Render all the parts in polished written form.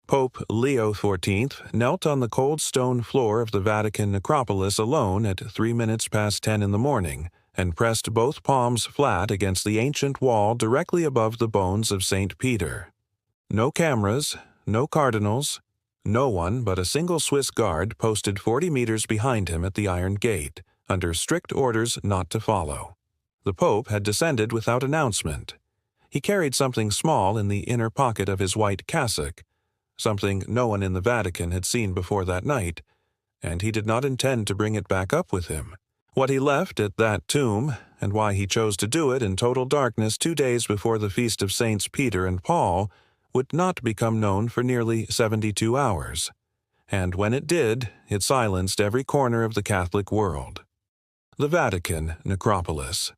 Pope Leo XIV knelt on the cold stone floor of the Vatican necropolis alone at 3 minutes past 10 in the morning and pressed both palms flat against the ancient wall directly above the bones of St. Peter. No cameras, no cardinals, no one but a single Swiss guard posted 40 meters behind him at the iron gate, under strict orders not to follow. The Pope had descended without announcement. He carried something small in the inner pocket of his white cassock, something no one in the Vatican had seen before that night, and he did not intend to bring it back up with him. What he left at that tomb, and why he chose to do it in total darkness 2 days before the feast of Saints Peter and Paul, would not become known for nearly 72 hours. And when it did, it silenced every corner of the Catholic world. The Vatican necropolis.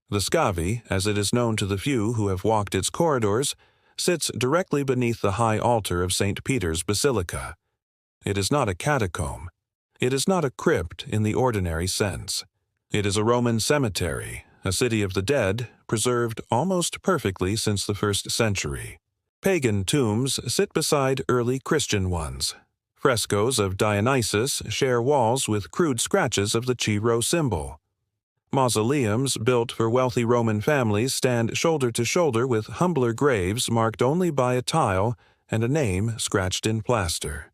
The Scavi, as it is known to the few who have walked its corridors, sits directly beneath the high altar of St. Peter's Basilica. It is not a catacomb. It is not a crypt in the ordinary sense. It is a Roman cemetery, a city of the dead, preserved almost perfectly since the 1st century. Pagan tombs sit beside early Christian ones. Frescoes of Dionysus share walls with crude scratches of the Chi-Rho symbol. Mausoleums built for wealthy Roman families stand shoulder to shoulder with humbler graves marked only by a tile and a name scratched in plaster.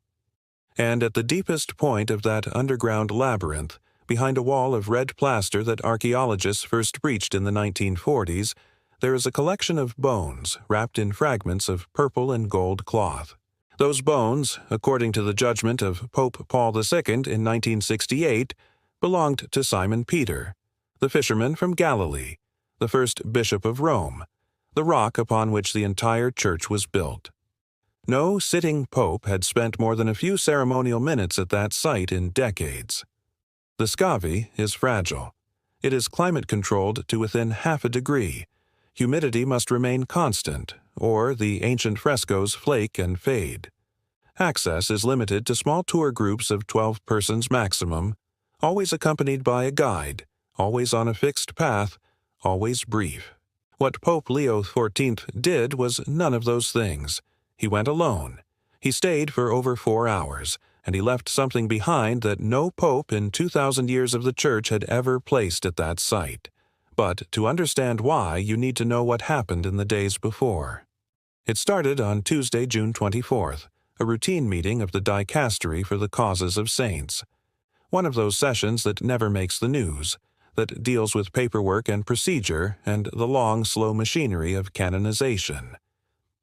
And at the deepest point of that underground labyrinth, behind a wall of red plaster that archaeologists first breached in the 1940s, there is a collection of bones wrapped in fragments of purple and gold cloth. Those bones, according to the judgment of Pope Paul II in 1968, belonged to Simon Peter, the fisherman from Galilee, the first bishop of Rome, the rock upon which the entire church was built. No sitting pope had spent more than a few ceremonial minutes at that site in decades. The Scavi is fragile. It is climate-controlled to within half a degree. Humidity must remain constant, or the ancient frescoes flake and fade. Access is limited to small tour groups of 12 persons maximum, always accompanied by a guide, always on a fixed path, always brief. What Pope Leo XIV did was none of those things. He went alone. He stayed for over 4 hours, and he left something behind that no pope in 2,000 years of the Church had ever placed at that site. But to understand why, you need to know what happened in the days before. It started on Tuesday, June 24th, a routine meeting of the Dicastery for the Causes of Saints. One of those sessions that never makes the news, that deals with paperwork and procedure and the long, slow machinery of canonization.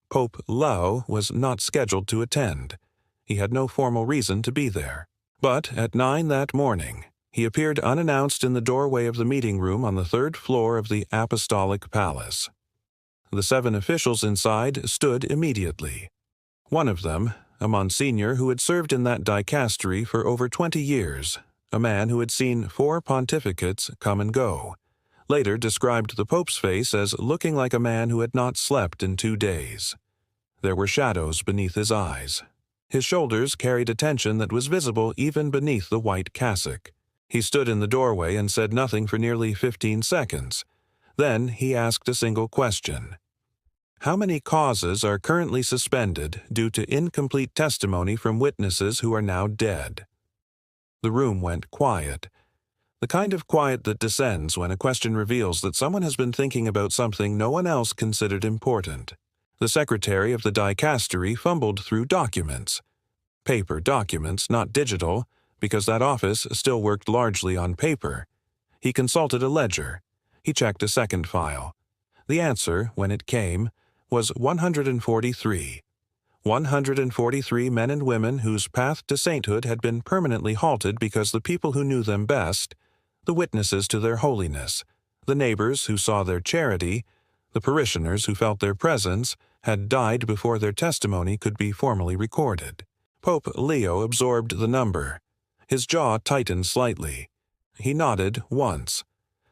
Pope Leo was not scheduled to attend. He had no formal reason to be there. But at 9 that morning, he appeared unannounced in the doorway of the meeting room on the 3rd floor of the Apostolic Palace. The 7 officials inside stood immediately. One of them, a Monsignor who had served in that dicastery for over 20 years, a man who had seen 4 pontificates come and go, later described the Pope's face as looking like a man who had not slept in 2 days. There were shadows beneath his eyes. His shoulders carried a tension that was visible even beneath the white cassock. He stood in the doorway and said nothing for nearly 15 seconds. Then he asked a single question. How many causes are currently suspended due to incomplete testimony from witnesses who are now dead? The room went quiet. The kind of quiet that descends when a question reveals that someone has been thinking about something no one else considered important. The secretary of the dicastery fumbled through documents. Paper documents, not digital, because that office still worked largely on paper. He consulted a ledger. He checked a second file. The answer, when it came, was 143. 143 men and women whose path to sainthood had been permanently halted because the people who knew them best, the witnesses to their holiness, the neighbors who saw their charity, the parishioners who felt their presence, had died before their testimony could be formally recorded. Pope Leo absorbed the number. His jaw tightened slightly. He nodded once.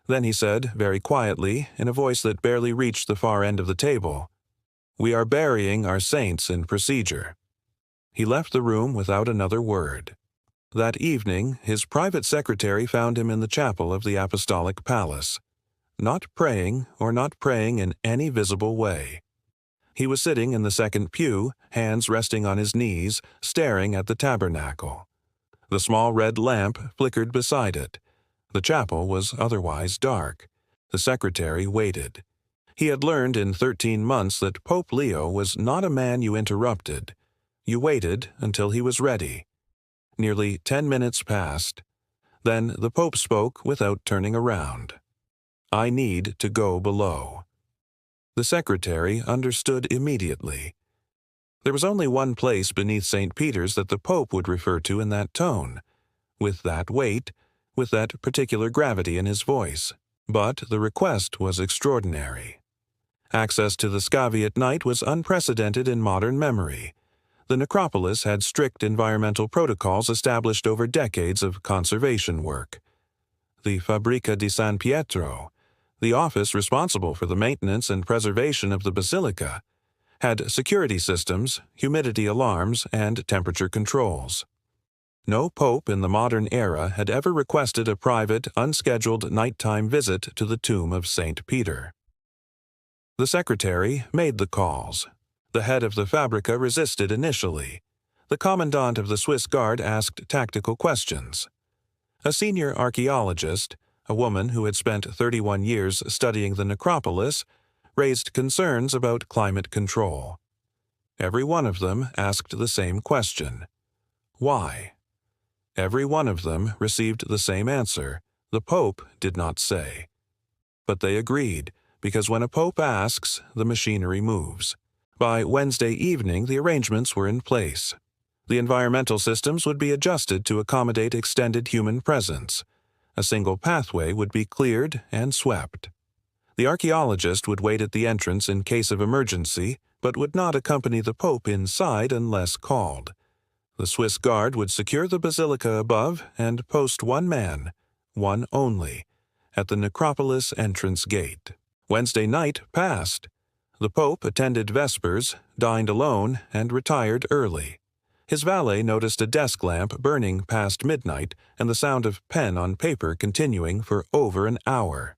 Then he said, very quietly, in a voice that barely reached the far end of the table, "We are burying our saints in procedure." He left the room without another word. That evening, his private secretary found him in the chapel of the Apostolic Palace, not praying or not praying in any visible way. He was sitting in the second pew, hands resting on his knees, staring at the tabernacle. The small red lamp flickered beside it. The chapel was otherwise dark. The secretary waited. He had learned in 13 months that Pope Leo was not a man you interrupted. You waited until he was ready. Nearly 10 minutes passed. Then the Pope spoke without turning around. "I need to go below." The secretary understood immediately. There was only one place beneath St. Peter's that the Pope would refer to in that tone, with that weight, with that particular gravity in his voice. But the request was extraordinary. Access to the scavi at night was unprecedented in modern memory. The necropolis had strict environmental protocols established over decades of conservation work. The Fabbrica di San Pietro, the office responsible for the maintenance and preservation of the basilica, had security systems, humidity alarms, and temperature controls. No pope in the modern era had ever requested a private, unscheduled nighttime visit to the tomb of St. Peter. The secretary made the calls. The head of the Fabbrica resisted initially. The commandant of the Swiss Guard asked tactical questions. A senior archaeologist, a woman who had spent 31 years studying the necropolis, raised concerns about climate control. Every one of them asked the same question. Why? Every one of them received the same answer. The Pope did not say. But they agreed, because when a pope asks, the machinery moves. By Wednesday evening, the arrangements were in place. The environmental systems would be adjusted to accommodate extended human presence. A single pathway would be cleared and swept. The archaeologist would wait at the entrance in case of emergency, but would not accompany the Pope inside unless called. The Swiss Guard would secure the basilica above and post one man, one only, at the necropolis entrance gate. Wednesday night passed. The Pope attended Vespers, dined alone, and retired early. His valet noticed a desk lamp burning past midnight and the sound of pen on paper continuing for over an hour.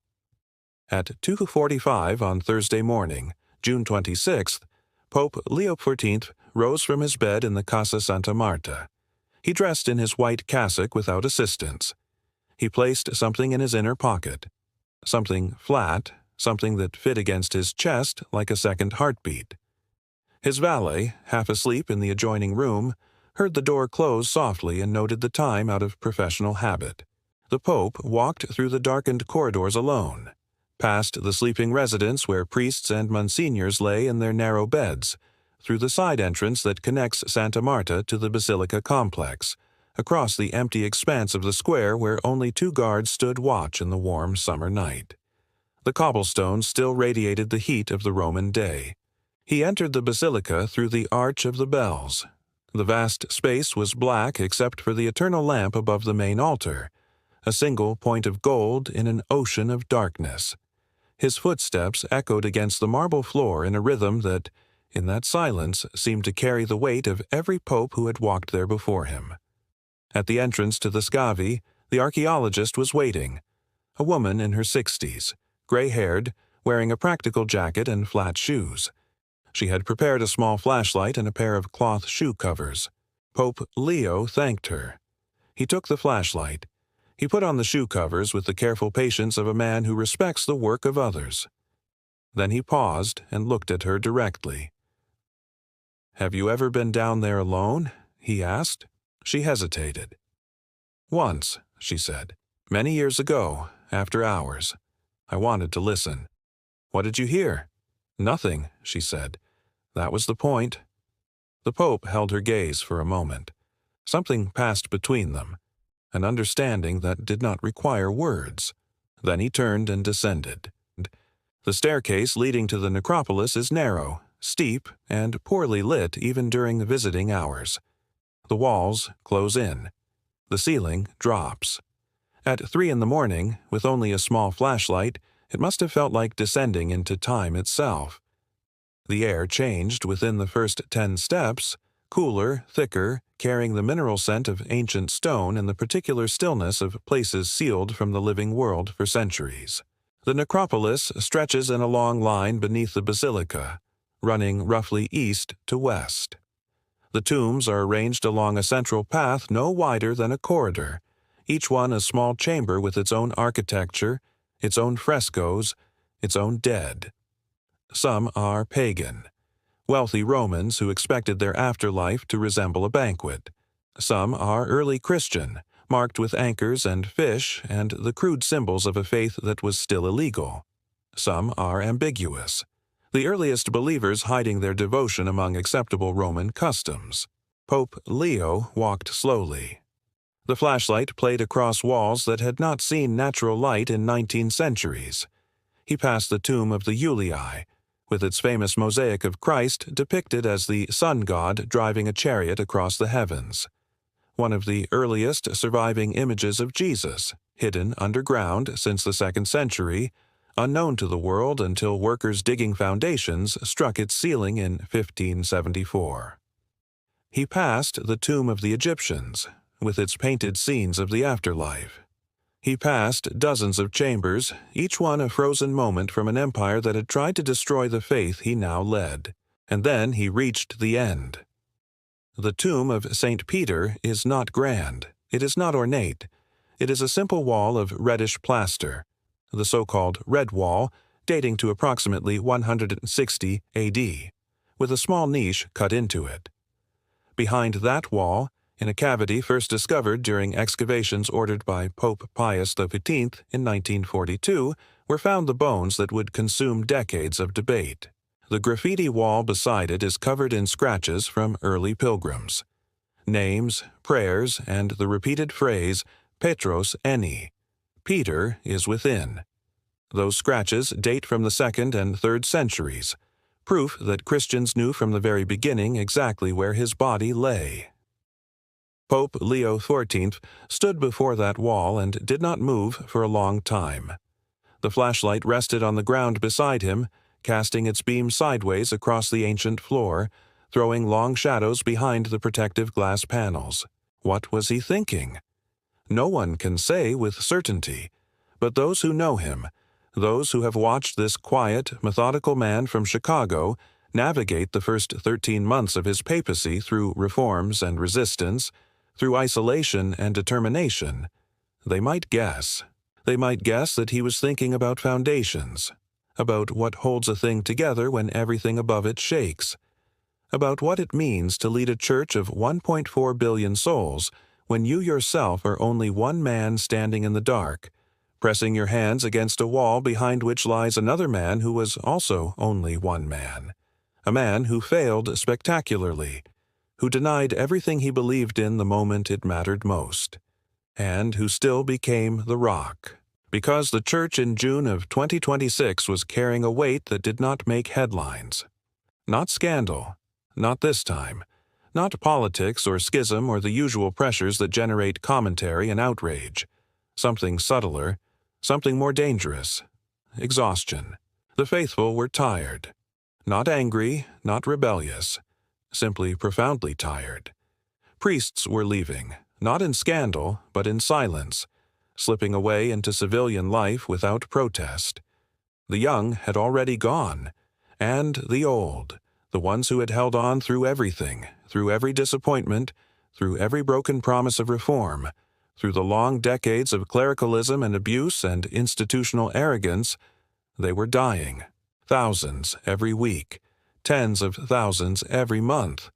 At 2:45 on Thursday morning, June 26th, Pope Leo XIV rose from his bed in the Casa Santa Marta. He dressed in his white cassock without assistance. He placed something in his inner pocket. Something flat, something that fit against his chest like a second heartbeat. His valet, half asleep in the adjoining room, heard the door close softly and noted the time out of professional habit. The Pope walked through the darkened corridors alone, past the sleeping residence where priests and monsignors lay in their narrow beds, through the side entrance that connects Santa Marta to the Basilica complex, across the empty expanse of the square where only 2 guards stood watch in the warm summer night. The cobblestones still radiated the heat of the Roman day. He entered the basilica through the Arch of the Bells. The vast space was black except for the eternal lamp above the main altar, a single point of gold in an ocean of darkness. His footsteps echoed against the marble floor in a rhythm that, in that silence, seemed to carry the weight of every pope who had walked there before him. At the entrance to the scavi, the archaeologist was waiting, a woman in her 60s, gray-haired, wearing a practical jacket and flat shoes. She had prepared a small flashlight and a pair of cloth shoe covers. Pope Leo thanked her. He took the flashlight. He put on the shoe covers with the careful patience of a man who respects the work of others. Then he paused and looked at her directly. "Have you ever been down there alone?" he asked. She hesitated. "Once," she said. "Many years ago, after hours. I wanted to listen." "What did you hear?" "Nothing," she said. "That was the point." The Pope held her gaze for a moment. Something passed between them, an understanding that did not require words. Then he turned and descended. The staircase leading to the necropolis is narrow, steep, and poorly lit even during visiting hours. The walls close in. The ceiling drops. At 3 in the morning, with only a small flashlight, it must have felt like descending into time itself. The air changed within the first 10 steps, cooler, thicker, carrying the mineral scent of ancient stone and the particular stillness of places sealed from the living world for centuries. The necropolis stretches in a long line beneath the basilica. running roughly east to west. The tombs are arranged along a central path no wider than a corridor, each one a small chamber with its own architecture, its own frescoes, its own dead. Some are pagan, wealthy Romans who expected their afterlife to resemble a banquet. Some are early Christian, marked with anchors and fish and the crude symbols of a faith that was still illegal. Some are ambiguous, the earliest believers hiding their devotion among acceptable Roman customs. Pope Leo walked slowly. The flashlight played across walls that had not seen natural light in 19 centuries. He passed the tomb of the Julii, with its famous mosaic of Christ depicted as the sun god driving a chariot across the heavens. One of the earliest surviving images of Jesus, hidden underground since the 2nd century, unknown to the world until workers digging foundations struck its ceiling in 1574. He passed the tomb of the Egyptians, with its painted scenes of the afterlife. He passed dozens of chambers, each one a frozen moment from an empire that had tried to destroy the faith he now led. And then he reached the end. The tomb of St. Peter is not grand. It is not ornate. It is a simple wall of reddish plaster, the so-called Red Wall, dating to approximately 160 AD, with a small niche cut into it. Behind that wall, in a cavity first discovered during excavations ordered by Pope Pius XV in 1942, were found the bones that would consume decades of debate. The graffiti wall beside it is covered in scratches from early pilgrims. Names, prayers, and the repeated phrase, Petros eni, Peter is within. Those scratches date from the 2nd and 3rd centuries, proof that Christians knew from the very beginning exactly where his body lay. Pope Leo XIV stood before that wall and did not move for a long time. The flashlight rested on the ground beside him, casting its beam sideways across the ancient floor, throwing long shadows behind the protective glass panels. What was he thinking? No one can say with certainty, but those who know him, those who have watched this quiet, methodical man from Chicago navigate the first 13 months of his papacy through reforms and resistance, through isolation and determination, they might guess. They might guess that he was thinking about foundations, about what holds a thing together when everything above it shakes, about what it means to lead a church of 1.4 billion souls when you yourself are only one man standing in the dark, pressing your hands against a wall behind which lies another man who was also only one man, a man who failed spectacularly, who denied everything he believed in the moment it mattered most, and who still became the rock. Because the church in June of 2026 was carrying a weight that did not make headlines. Not scandal, not this time, not politics or schism or the usual pressures that generate commentary and outrage. Something subtler, something more dangerous. Exhaustion. The faithful were tired. Not angry, not rebellious. Simply profoundly tired. Priests were leaving, not in scandal, but in silence, slipping away into civilian life without protest. The young had already gone, and the old, the ones who had held on through everything, through every disappointment, through every broken promise of reform, through the long decades of clericalism and abuse and institutional arrogance, they were dying. Thousands every week, tens of thousands every month.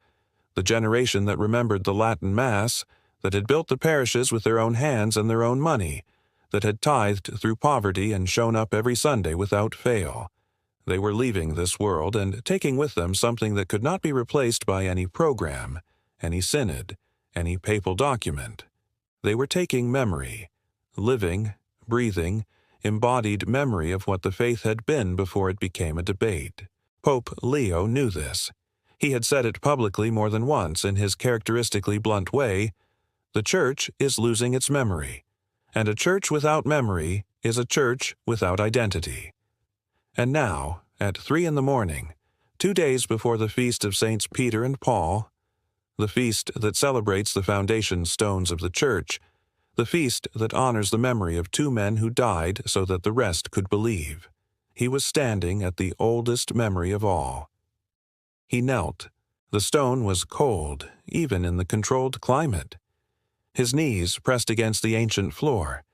The generation that remembered the Latin Mass, that had built the parishes with their own hands and their own money, that had tithed through poverty and shown up every Sunday without fail. They were leaving this world and taking with them something that could not be replaced by any program, any synod, any papal document. They were taking memory, living, breathing, embodied memory of what the faith had been before it became a debate. Pope Leo knew this. He had said it publicly more than once in his characteristically blunt way, "The Church is losing its memory, and a church without memory is a church without identity." And now, at 3 a.m, 2 days before the feast of Saints Peter and Paul, the feast that celebrates the foundation stones of the Church, the feast that honors the memory of 2 men who died so that the rest could believe, he was standing at the oldest memory of all, He knelt. The stone was cold, even in the controlled climate. His knees pressed against the ancient floor.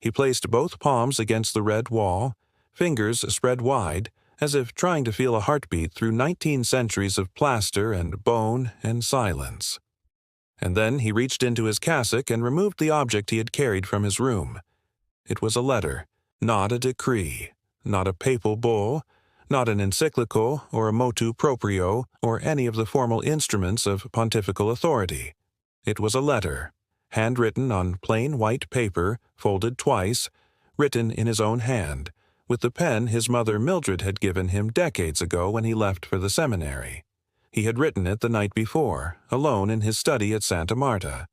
He placed both palms against the red wall, fingers spread wide, as if trying to feel a heartbeat through 19 centuries of plaster and bone and silence. And then he reached into his cassock and removed the object he had carried from his room. It was a letter, not a decree, not a papal bull, not an encyclical or a motu proprio or any of the formal instruments of pontifical authority. It was a letter, handwritten on plain white paper, folded twice, written in his own hand, with the pen his mother Mildred had given him decades ago when he left for the seminary. He had written it the night before, alone in his study at Santa Marta.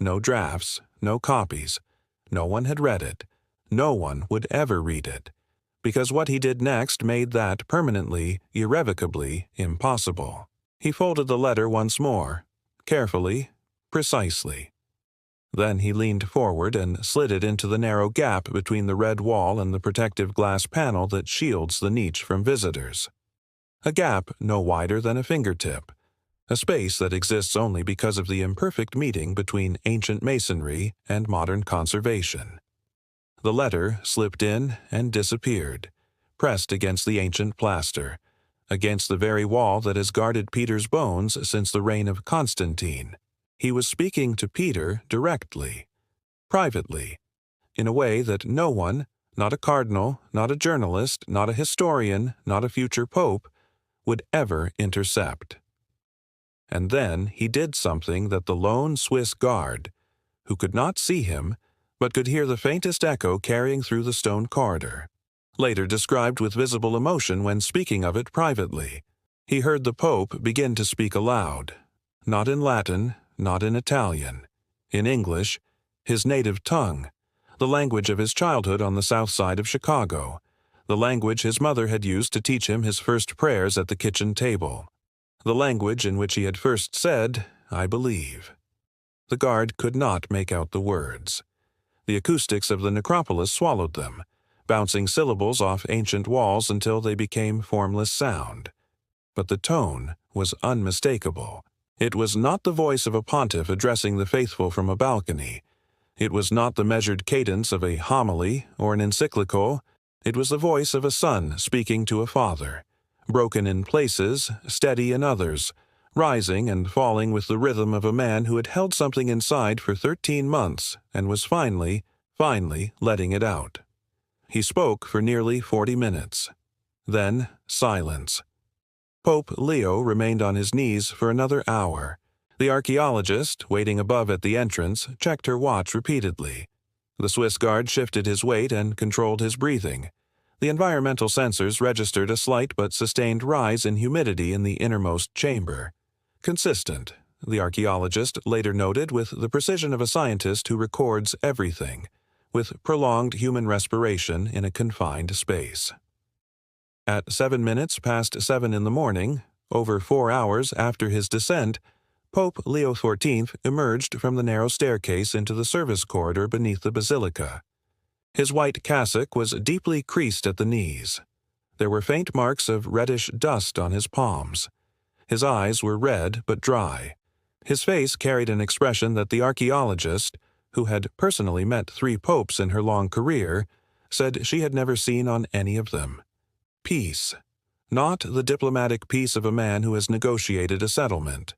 No drafts, no copies. No one had read it. No one would ever read it, because what he did next made that permanently, irrevocably impossible. He folded the letter once more, carefully, precisely. Then he leaned forward and slid it into the narrow gap between the red wall and the protective glass panel that shields the niche from visitors. A gap no wider than a fingertip, a space that exists only because of the imperfect meeting between ancient masonry and modern conservation. The letter slipped in and disappeared, pressed against the ancient plaster, against the very wall that has guarded Peter's bones since the reign of Constantine. He was speaking to Peter directly, privately, in a way that no one, not a cardinal, not a journalist, not a historian, not a future pope, would ever intercept. And then he did something that the lone Swiss guard, who could not see him, but could hear the faintest echo carrying through the stone corridor, later described with visible emotion when speaking of it privately. He heard the Pope begin to speak aloud, not in Latin, not in Italian, in English, his native tongue, the language of his childhood on the south side of Chicago, the language his mother had used to teach him his first prayers at the kitchen table, the language in which he had first said, "I believe." The guard could not make out the words. The acoustics of the necropolis swallowed them, bouncing syllables off ancient walls until they became formless sound. But the tone was unmistakable. It was not the voice of a pontiff addressing the faithful from a balcony. It was not the measured cadence of a homily or an encyclical. It was the voice of a son speaking to a father, broken in places, steady in others, rising and falling with the rhythm of a man who had held something inside for 13 months and was finally letting it out. He spoke for nearly 40 minutes. Then silence. Pope Leo remained on his knees for another hour. The archaeologist, waiting above at the entrance, checked her watch repeatedly. The Swiss guard shifted his weight and controlled his breathing. The environmental sensors registered a slight but sustained rise in humidity in the innermost chamber. Consistent, the archaeologist later noted, with the precision of a scientist who records everything, with prolonged human respiration in a confined space. At 7 minutes past 7 in the morning, over 4 hours after his descent, Pope Leo XIV emerged from the narrow staircase into the service corridor beneath the basilica. His white cassock was deeply creased at the knees. There were faint marks of reddish dust on his palms. His eyes were red but dry. His face carried an expression that the archaeologist, who had personally met 3 popes in her long career, said she had never seen on any of them. Peace. Not the diplomatic peace of a man who has negotiated a settlement.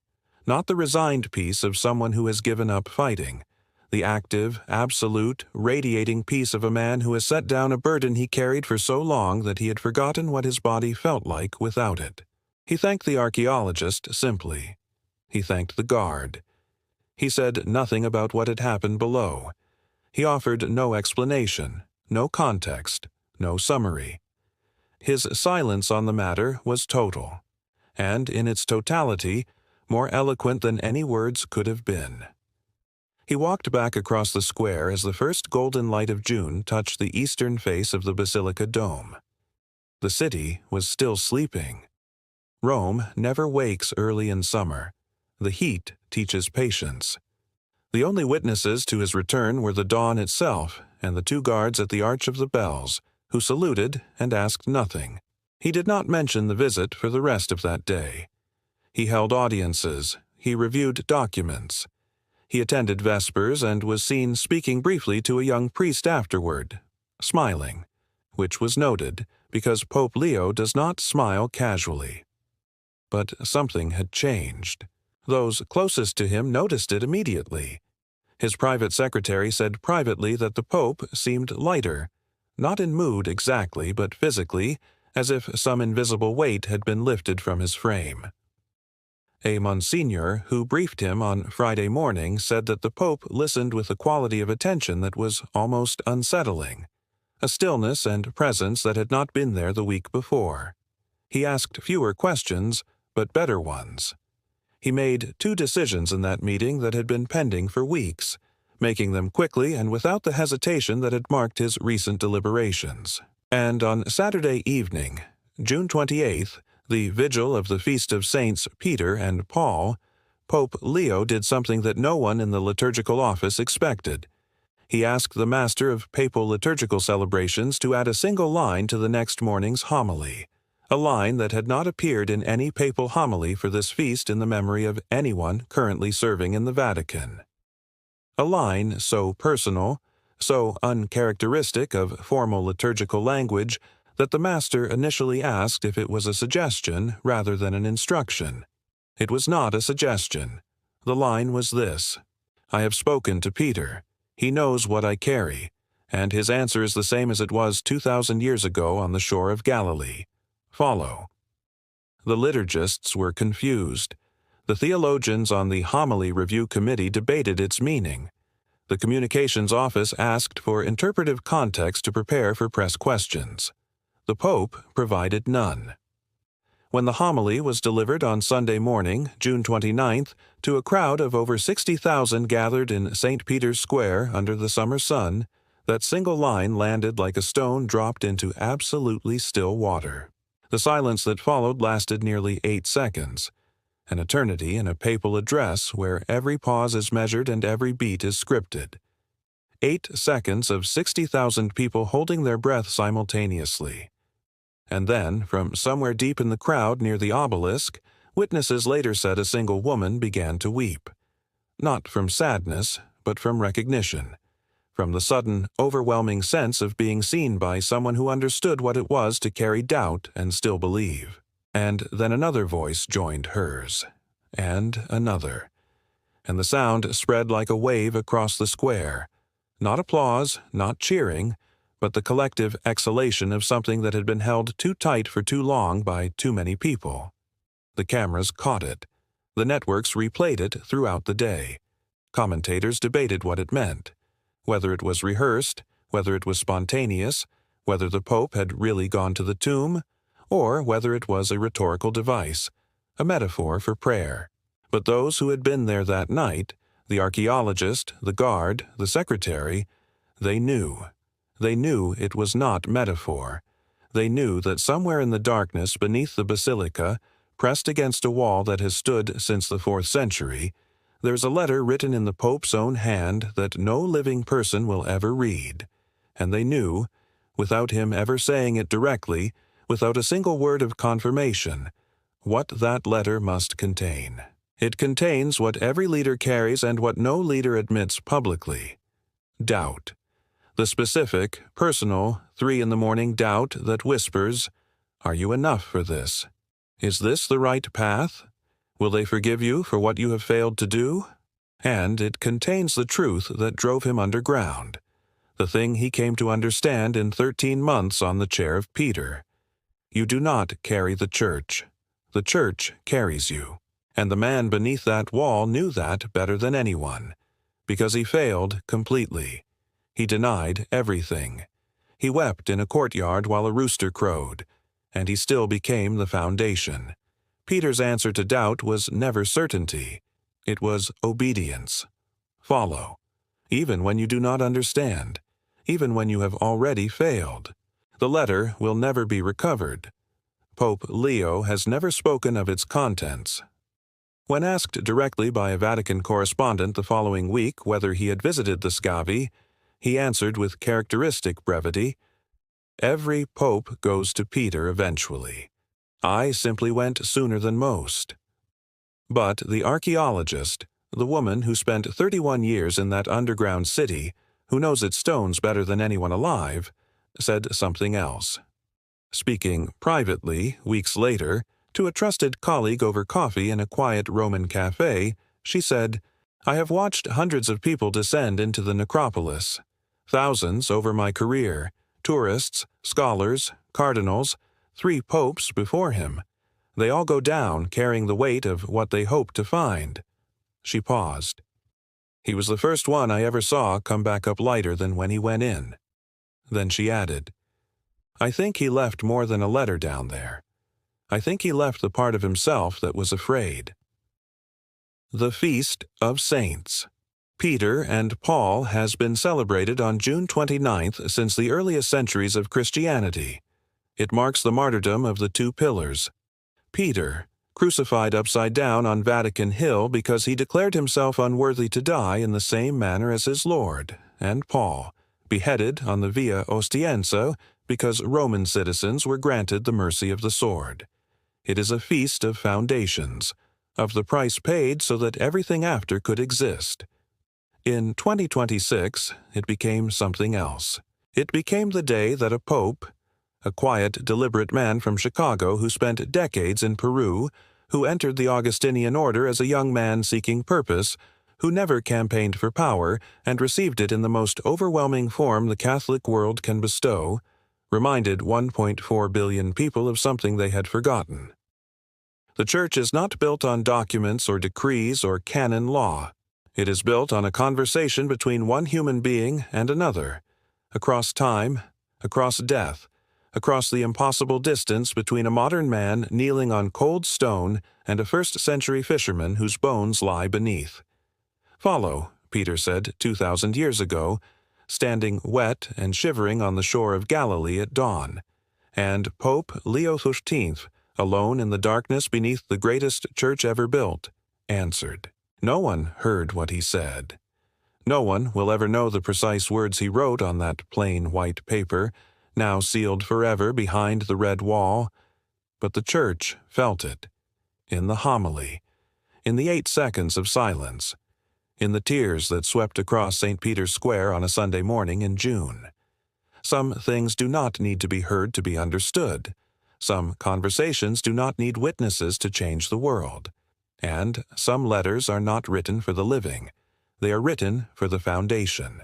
Not the resigned peace of someone who has given up fighting. The active, absolute, radiating peace of a man who has set down a burden he carried for so long that he had forgotten what his body felt like without it. He thanked the archaeologist simply. He thanked the guard. He said nothing about what had happened below. He offered no explanation, no context, no summary. His silence on the matter was total, and in its totality, more eloquent than any words could have been. He walked back across the square as the first golden light of June touched the eastern face of the basilica dome. The city was still sleeping. Rome never wakes early in summer. The heat teaches patience. The only witnesses to his return were the dawn itself and the 2 guards at the Arch of the Bells, who saluted and asked nothing. He did not mention the visit for the rest of that day. He held audiences. He reviewed documents. He attended Vespers and was seen speaking briefly to a young priest afterward, smiling, which was noted because Pope Leo does not smile casually. But something had changed. Those closest to him noticed it immediately. His private secretary said privately that the Pope seemed lighter, not in mood exactly, but physically, as if some invisible weight had been lifted from his frame. A Monsignor who briefed him on Friday morning said that the Pope listened with a quality of attention that was almost unsettling, a stillness and presence that had not been there the week before. He asked fewer questions, but better ones. He made 2 decisions in that meeting that had been pending for weeks, making them quickly and without the hesitation that had marked his recent deliberations. And on Saturday evening, June 28th, the vigil of the Feast of Saints Peter and Paul, Pope Leo did something that no one in the liturgical office expected. He asked the master of papal liturgical celebrations to add a single line to the next morning's homily, a line that had not appeared in any papal homily for this feast in the memory of anyone currently serving in the Vatican. A line so personal, so uncharacteristic of formal liturgical language, that the master initially asked if it was a suggestion rather than an instruction. It was not a suggestion. The line was this: "I have spoken to Peter. He knows what I carry," and his answer is the same as it was 2,000 years ago on the shore of Galilee. Follow. The liturgists were confused. The theologians on the Homily Review Committee debated its meaning. The Communications Office asked for interpretive context to prepare for press questions. The Pope provided none. When the homily was delivered on Sunday morning, June 29th, to a crowd of over 60,000 gathered in St. Peter's Square under the summer sun, that single line landed like a stone dropped into absolutely still water. The silence that followed lasted nearly 8 seconds, an eternity in a papal address where every pause is measured and every beat is scripted. 8 seconds of 60,000 people holding their breath simultaneously. And then, from somewhere deep in the crowd near the obelisk, witnesses later said a single woman began to weep. Not from sadness, but from recognition, from the sudden, overwhelming sense of being seen by someone who understood what it was to carry doubt and still believe. And then another voice joined hers, and another. And the sound spread like a wave across the square. Not applause, not cheering, but the collective exhalation of something that had been held too tight for too long by too many people. The cameras caught it. The networks replayed it throughout the day. Commentators debated what it meant, whether it was rehearsed, whether it was spontaneous, whether the Pope had really gone to the tomb, or whether it was a rhetorical device, a metaphor for prayer. But those who had been there that night, the archaeologist, the guard, the secretary, they knew. They knew it was not metaphor. They knew that somewhere in the darkness beneath the basilica, pressed against a wall that has stood since the 4th century, there's a letter written in the Pope's own hand that no living person will ever read. And they knew, without him ever saying it directly, without a single word of confirmation, what that letter must contain. It contains what every leader carries and what no leader admits publicly: doubt. The specific, personal, 3 a.m. doubt that whispers, "Are you enough for this? Is this the right path? Will they forgive you for what you have failed to do?" And it contains the truth that drove him underground, the thing he came to understand in 13 months on the chair of Peter. You do not carry the church. The church carries you. And the man beneath that wall knew that better than anyone, because he failed completely. He denied everything. He wept in a courtyard while a rooster crowed, and he still became the foundation. Peter's answer to doubt was never certainty. It was obedience. Follow, even when you do not understand, even when you have already failed. The letter will never be recovered. Pope Leo has never spoken of its contents. When asked directly by a Vatican correspondent the following week whether he had visited the Scavi, he answered with characteristic brevity, "Every pope goes to Peter eventually. I simply went sooner than most." But the archaeologist, the woman who spent 31 years in that underground city, who knows its stones better than anyone alive, said something else. Speaking privately, weeks later, to a trusted colleague over coffee in a quiet Roman cafe, she said, "I have watched hundreds of people descend into the necropolis. Thousands over my career, tourists, scholars, cardinals, 3 popes before him. They all go down carrying the weight of what they hope to find." She paused. "He was the first one I ever saw come back up lighter than when he went in." Then she added, "I think he left more than a letter down there. I think he left the part of himself that was afraid." The Feast of Saints. Peter and Paul has been celebrated on June 29th since the earliest centuries of Christianity. It marks the martyrdom of the 2 pillars. Peter, crucified upside down on Vatican Hill because he declared himself unworthy to die in the same manner as his Lord, and Paul, beheaded on the Via Ostiense because Roman citizens were granted the mercy of the sword. It is a feast of foundations, of the price paid so that everything after could exist. In 2026, it became something else. It became the day that a pope, a quiet, deliberate man from Chicago who spent decades in Peru, who entered the Augustinian order as a young man seeking purpose, who never campaigned for power and received it in the most overwhelming form the Catholic world can bestow, reminded 1.4 billion people of something they had forgotten. The Church is not built on documents or decrees or canon law. It is built on a conversation between one human being and another, across time, across death, across the impossible distance between a modern man kneeling on cold stone and a first-century fisherman whose bones lie beneath. "Follow," Peter said 2,000 years ago, standing wet and shivering on the shore of Galilee at dawn, and Pope Leo XIV, alone in the darkness beneath the greatest church ever built, answered. No one heard what he said. No one will ever know the precise words he wrote on that plain white paper, now sealed forever behind the red wall, but the Church felt it, in the homily, in the 8 seconds of silence, in the tears that swept across St. Peter's Square on a Sunday morning in June. Some things do not need to be heard to be understood. Some conversations do not need witnesses to change the world. And some letters are not written for the living. They are written for the foundation.